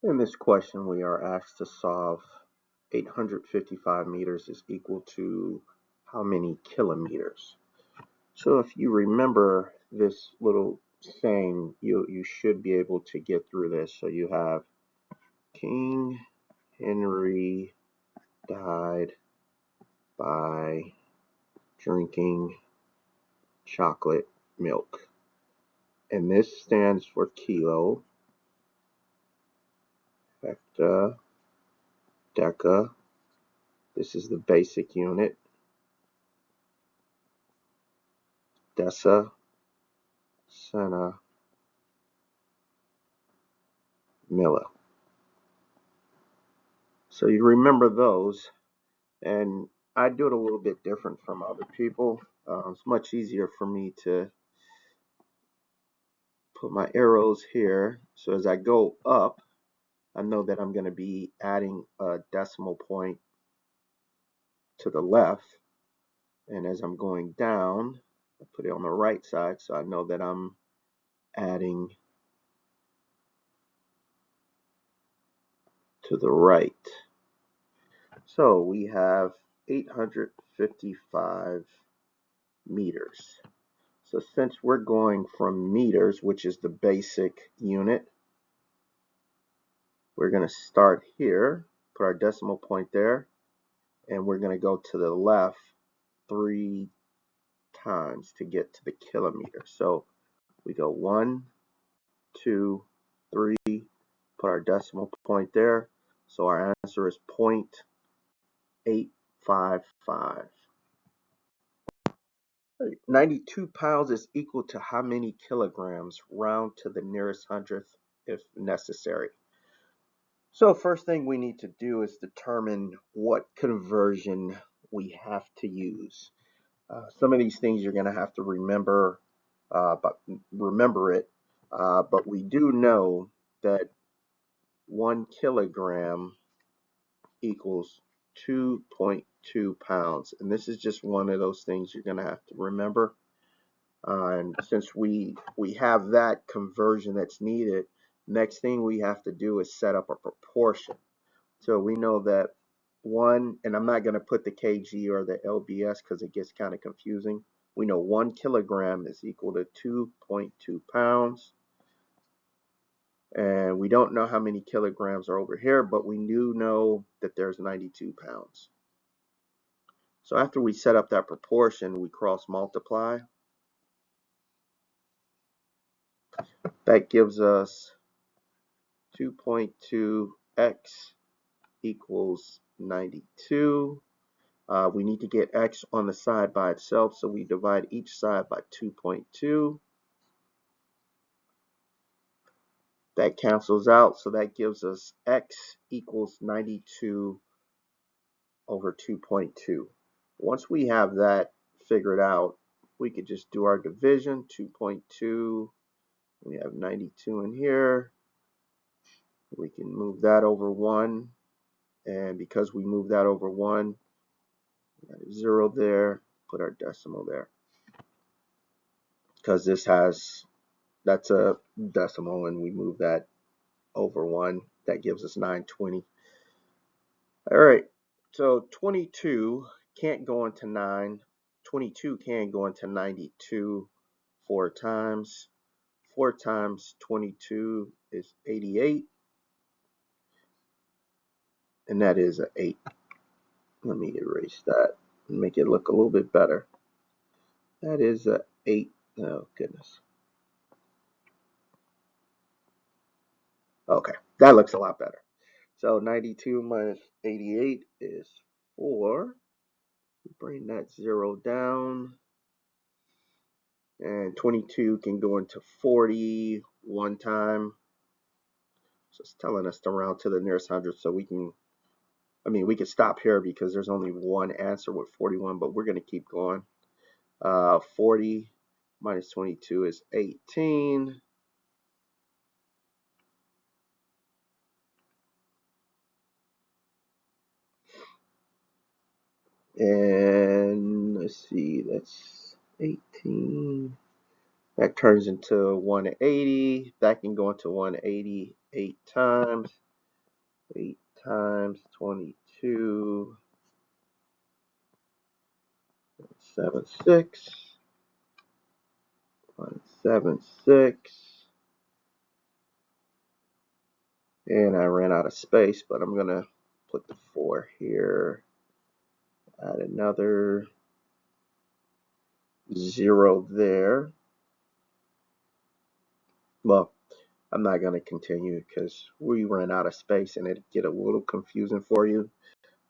In this question, we are asked to solve 855 meters is equal to how many kilometers? So if you remember this little saying, you should be able to get through this. So you have King Henry died by drinking chocolate milk. And this stands for kilo, hecta, deca. This is the basic unit. Dessa, cena, milla. So you remember those, and I do it a little bit different from other people. It's much easier for me to put my arrows here. So as I go up, I know that I'm going to be adding a decimal point to the left. And as I'm going down, I put it on the right side, so I know that I'm adding to the right. So we have 855 meters. So since we're going from meters, which is the basic unit, we're going to start here, put our decimal point there, and we're going to go to the left 3 times to get to the kilometer. So we go 1, 2, 3, put our decimal point there. So our answer is 0.855. 92 pounds is equal to how many kilograms? Round to the nearest hundredth if necessary. So first thing we need to do is determine what conversion we have to use. Some of these things you're going to have to remember, but we do know that 1 kilogram equals 2.2 pounds, and this is just one of those things you're going to have to remember. And since we have that conversion that's needed, next thing we have to do is set up a proportion. So we know that one, and I'm not going to put the kg or the lbs because it gets kind of confusing. We know 1 kilogram is equal to 2.2 pounds. And we don't know how many kilograms are over here, but we do know that there's 92 pounds. So after we set up that proportion, we cross multiply. That gives us 2.2x equals 92. We need to get x on the side by itself, so we divide each side by 2.2. That cancels out, so that gives us x equals 92 over 2.2. Once we have that figured out, we could just do our division. 2.2, we have 92 in here. We can move that over 1, and because we move that over 1, we got a 0 there, put our decimal there. Because that's a decimal, and we move that over 1, that gives us 920. All right, so 22 can't go into 9. 22 can go into 92 4 times. 4 times 22 is 88, and that is an 8. Let me erase that and make it look a little bit better. That is a 8. Oh, goodness. Okay, that looks a lot better. So 92 minus 88 is 4. Bring that 0 down. And 22 can go into 40 one time. So it's telling us to round to the nearest hundred. So we can stop here because there's only one answer with 41, but we're going to keep going. 40 minus 22 is 18. And let's see, that's 18. That turns into 180. That can go into 180 8 times. 8 times 22, 76, 176, and I ran out of space, but I'm going to put the 4 here, add another 0 there. Well, I'm not going to continue because we ran out of space and it'd get a little confusing for you,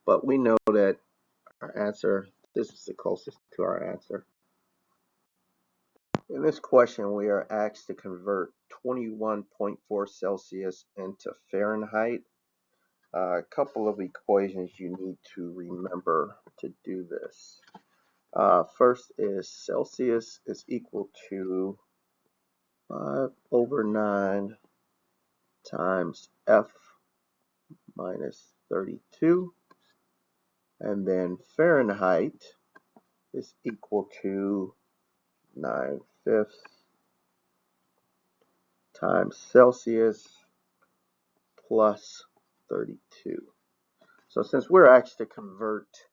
but we know that our answer, this is the closest to our answer. In this question, we are asked to convert 21.4 Celsius into Fahrenheit. A couple of equations you need to remember to do this. First is Celsius is equal to 5/9 times F minus 32. And then Fahrenheit is equal to 9/5 times Celsius plus 32. So since we're asked to convert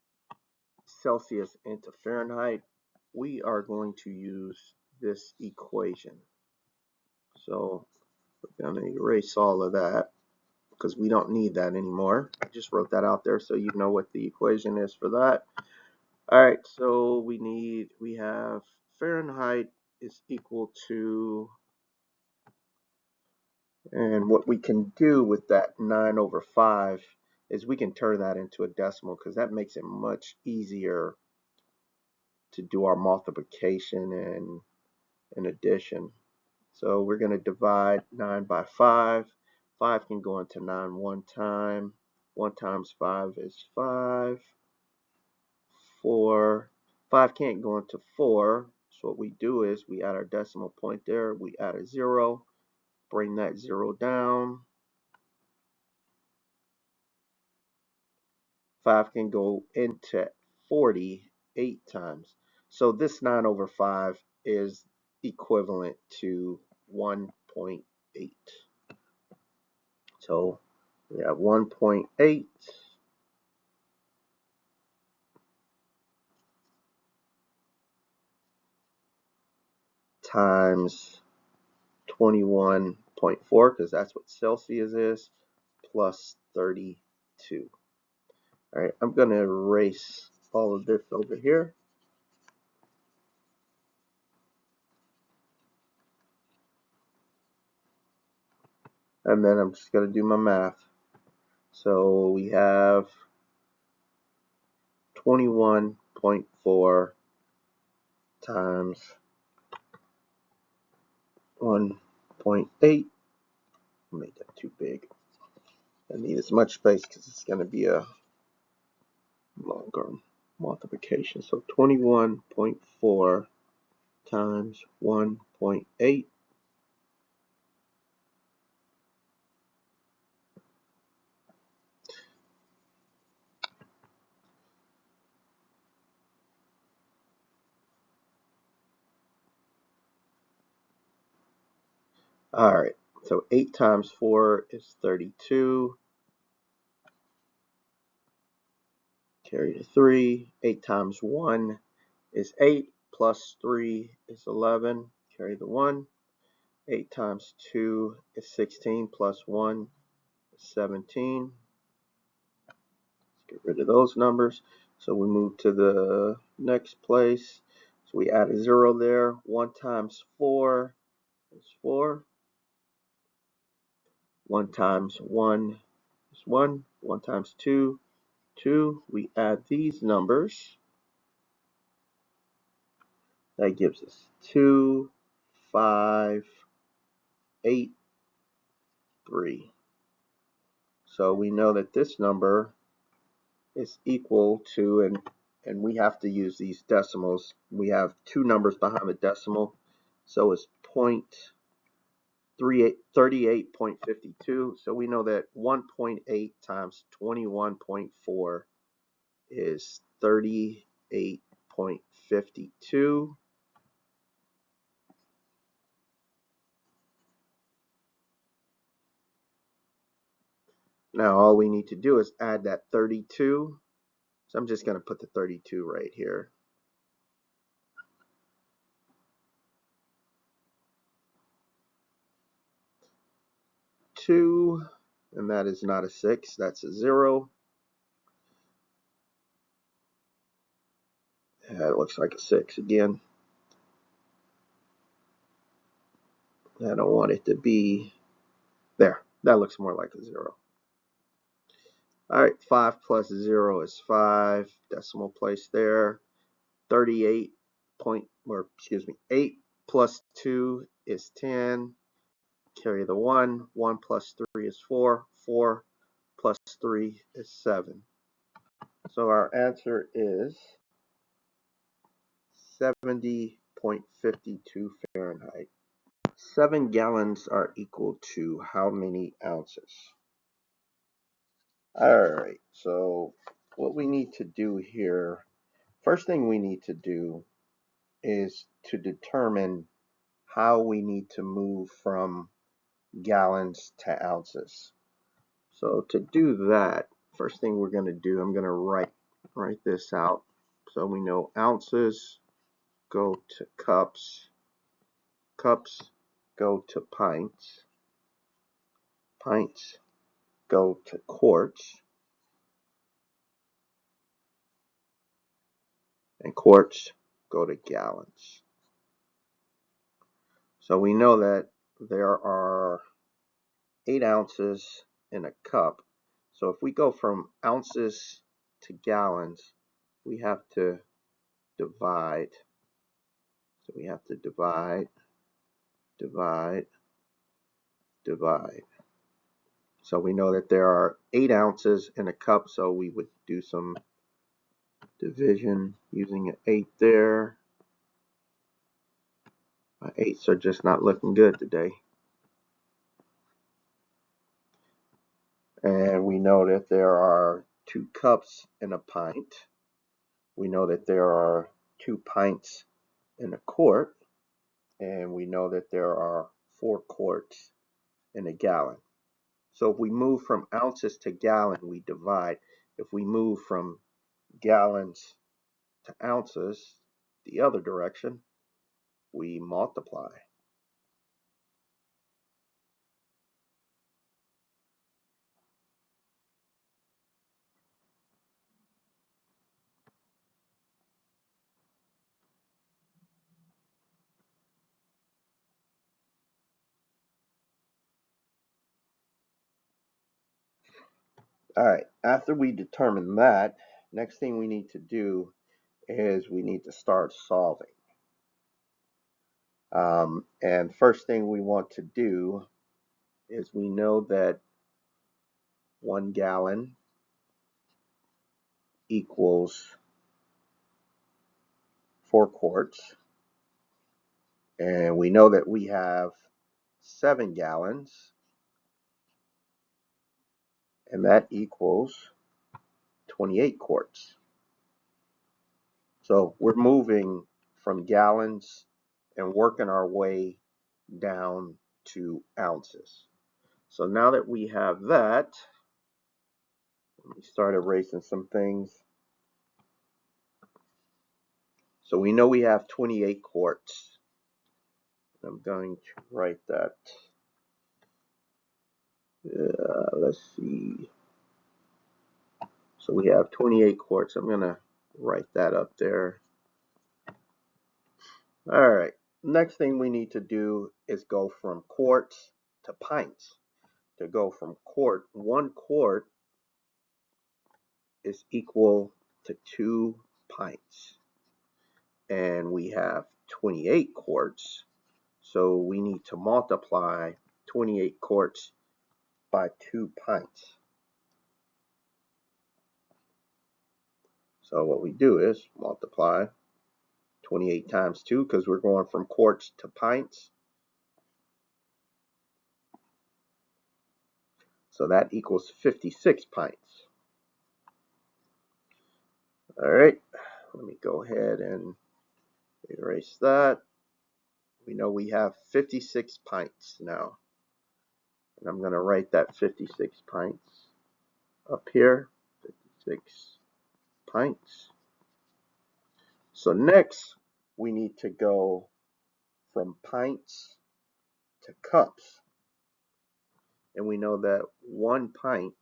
Celsius into Fahrenheit, we are going to use this equation. So we're going to erase all of that because we don't need that anymore. I just wrote that out there so you know what the equation is for that. Alright, so we have Fahrenheit is equal to, and what we can do with that 9/5 is we can turn that into a decimal because that makes it much easier to do our multiplication and addition. So we're going to divide 9 by 5. 5 can go into 9 one time. 1 times 5 is 5. 4. 5 can't go into 4. So what we do is we add our decimal point there. We add a 0. Bring that 0 down. 5 can go into 40 8 times. So this 9/5 is equivalent to 1.8. So we have 1.8 times 21.4, because that's what Celsius is, plus 32. All right, I'm going to erase all of this over here. And then I'm just going to do my math. So we have 21.4 times 1.8. Make that too big. I need as much space because it's going to be a longer multiplication. So 21.4 times 1.8. All right, so 8 times 4 is 32. Carry the 3. 8 times 1 is 8, plus 3 is 11. Carry the 1. 8 times 2 is 16, plus 1 is 17. Let's get rid of those numbers. So we move to the next place. So we add a 0 there. 1 times 4 is 4. 1 times 1 is 1. 1 times 2, 2. We add these numbers. That gives us 2, 5, 8, 3. So we know that this number is equal to, and we have to use these decimals. We have 2 numbers behind the decimal. So it's 38.52. So we know that 1.8 times 21.4 is 38.52. Now all we need to do is add that 32. So I'm just going to put the 32 right here. Two, and that is not a 6, that's a 0. That looks like a 6 again. I don't want it to be there. That looks more like a 0. All right, 5 plus 0 is 5. Decimal place there. 38 point, or excuse me, 8 plus 2 is 10. Carry the 1. 1 plus 3 is 4. 4 plus 3 is 7. So our answer is 70.52 Fahrenheit. 7 gallons are equal to how many ounces? Alright, so what we need to do here, first thing we need to do is to determine how we need to move from gallons to ounces. So to do that, first thing we're going to do, I'm going to write this out. So we know ounces go to cups, cups go to pints, pints go to quarts, and quarts go to gallons. So we know that there are 8 ounces in a cup. So if we go from ounces to gallons, we have to divide. So we have to divide, divide, divide. So we know that there are 8 ounces in a cup, so we would do some division using an 8 there. My 8s are just not looking good today. And we know that there are 2 cups in a pint. We know that there are 2 pints in a quart. And we know that there are 4 quarts in a gallon. So if we move from ounces to gallon, we divide. If we move from gallons to ounces, the other direction, we multiply. All right, after we determine that, next thing we need to do is we need to start solving. And first thing we want to do is we know that 1 gallon equals 4 quarts. And we know that we have 7 gallons, and that equals 28 quarts. So we're moving from gallons and working our way down to ounces. So now that we have that, let me start erasing some things. So we know we have 28 quarts. I'm going to write that. Let's see. So we have 28 quarts. I'm going to write that up there. All right. Next thing we need to do is go from quarts to pints. To go from quart, 1 quart is equal to 2 pints. And we have 28 quarts, so we need to multiply 28 quarts by 2 pints. So what we do is multiply 28 times 2 because we're going from quarts to pints. So that equals 56 pints. All right, let me go ahead and erase that. We know we have 56 pints now. And I'm going to write that 56 pints. up here, 56 pints. So next, we need to go from pints to cups. And we know that 1 pint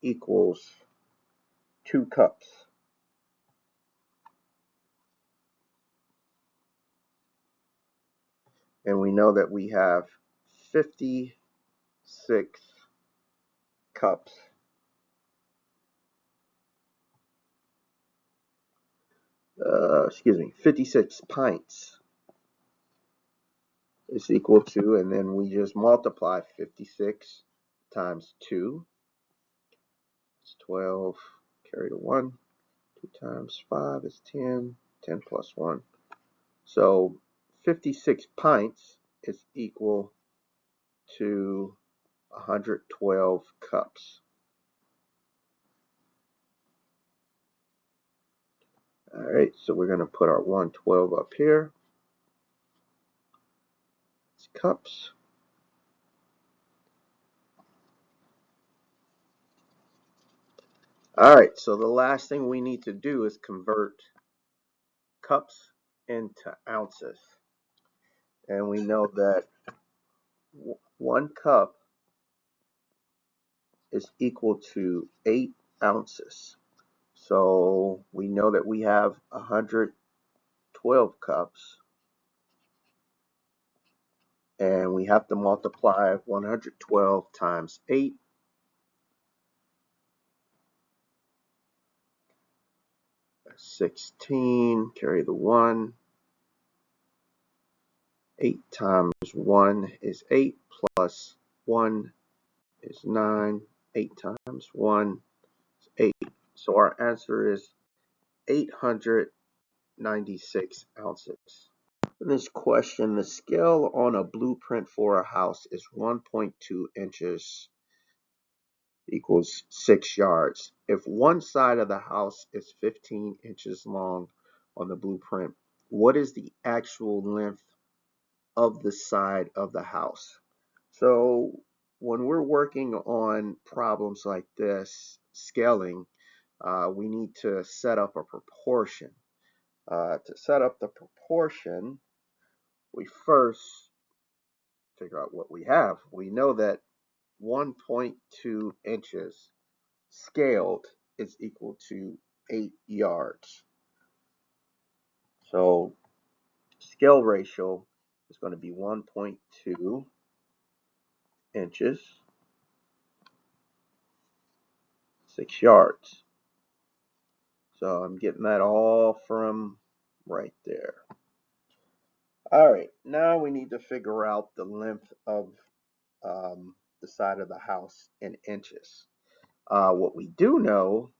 equals 2 cups. And we know that we have 56 cups. 56 pints is equal to, and then we just multiply 56 times 2. It's 12, carry the 1. 2 times 5 is 10, 10 plus 1. So 56 pints is equal to 112 cups. All right, so we're going to put our 112 up here. It's cups. All right, so the last thing we need to do is convert cups into ounces. And we know that 1 cup is equal to 8 ounces. So we know that we have 112 cups. And we have to multiply 112 times 8. That's 16, carry the 1. 8 times 1 is 8, plus 1 is 9. 8 times 1 is 8. So our answer is 896 ounces. In this question, the scale on a blueprint for a house is 1.2 inches equals 6 yards. If one side of the house is 15 inches long on the blueprint, what is the actual length of the side of the house? So when we're working on problems like this, scaling, we need to set up a proportion. To set up the proportion, we first figure out what we have. We know that 1.2 inches scaled is equal to 8 yards. So scale ratio is going to be 1.2 inches, 6 yards. So I'm getting that all from right there. All right, now we need to figure out the length of the side of the house in inches. What we do know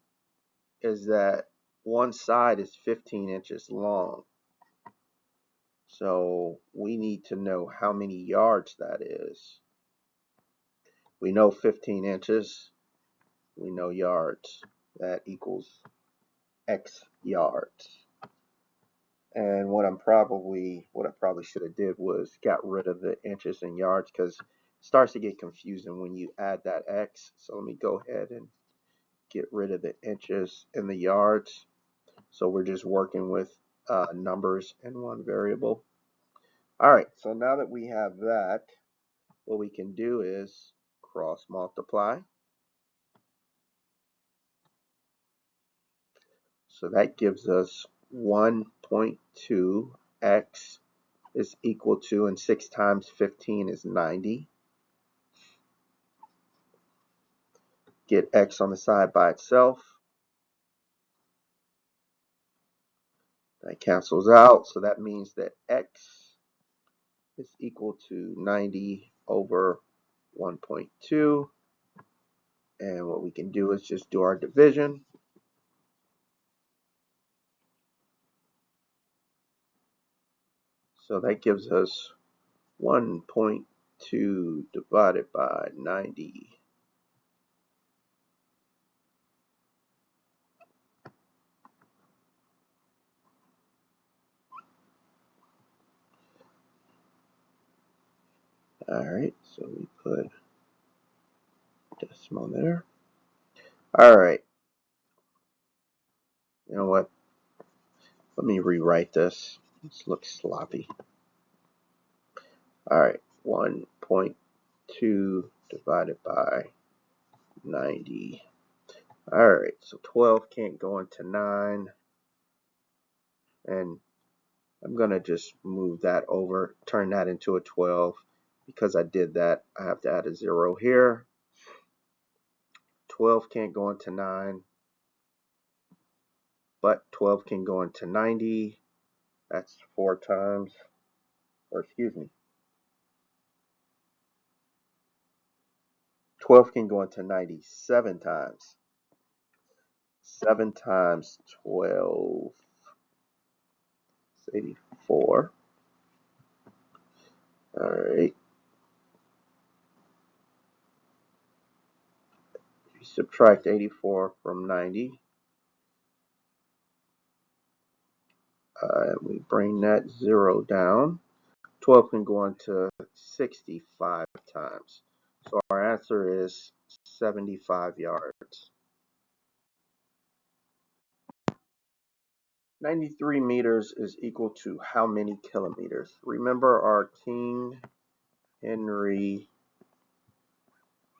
is that one side is 15 inches long. So we need to know how many yards that is. We know 15 inches. We know yards. That equals X yards. And what I probably should have did was got rid of the inches and yards, because it starts to get confusing when you add that X. So let me go ahead and get rid of the inches and the yards. So we're just working with numbers and one variable. All right, so now that we have that, what we can do is cross multiply. So that gives us 1.2 x is equal to, and 6 times 15 is 90. Get x on the side by itself. That cancels out, so that means that x is equal to 90 over 1.2. And what we can do is just do our division. So that gives us 1.2 divided by 90. All right, so we put decimal decimal there. All right. You know what? Let me rewrite this. This looks sloppy. All right. 1.2 divided by 90. All right. So 12 can't go into 9. And I'm going to just move that over, turn that into a 12. Because I did that, I have to add a 0 here. 12 can't go into 9. But 12 can go into 90. That's 4 times. Or excuse me. 12 can go into 90 7 times. 7 times 12 is 84. All right. You subtract 84 from 90. We bring that 0 down. 12 can go into 65 times. So our answer is 75 yards. 93 meters is equal to how many kilometers? Remember, our King Henry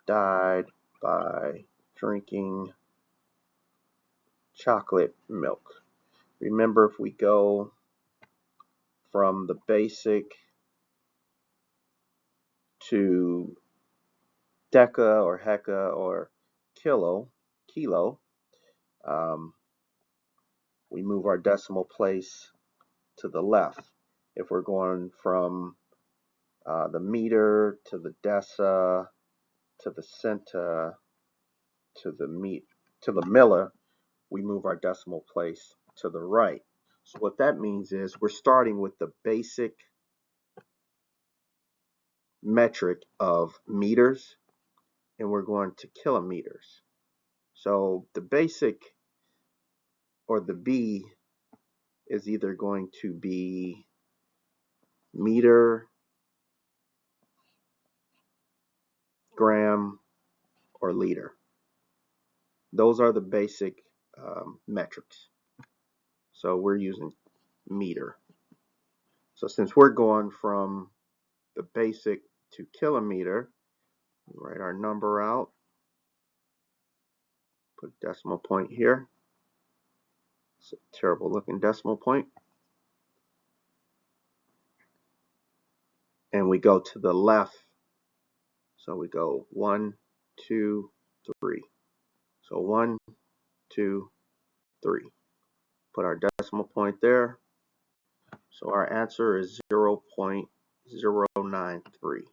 died by drinking chocolate milk. Remember, if we go from the basic to deca or hecka or kilo, we move our decimal place to the left. If we're going from the meter to the deci to the centa to the milli, we move our decimal place to the right. So what that means is we're starting with the basic metric of meters and we're going to kilometers. So the basic, or the B, is either going to be meter, gram, or liter. Those are the basic metrics. So we're using meter. So since we're going from the basic to kilometer, we write our number out, put a decimal point here. It's a terrible looking decimal point. And we go to the left. So we go 1, 2, 3. So 1, 2, 3. Put our decimal point there. So our answer is 0.093.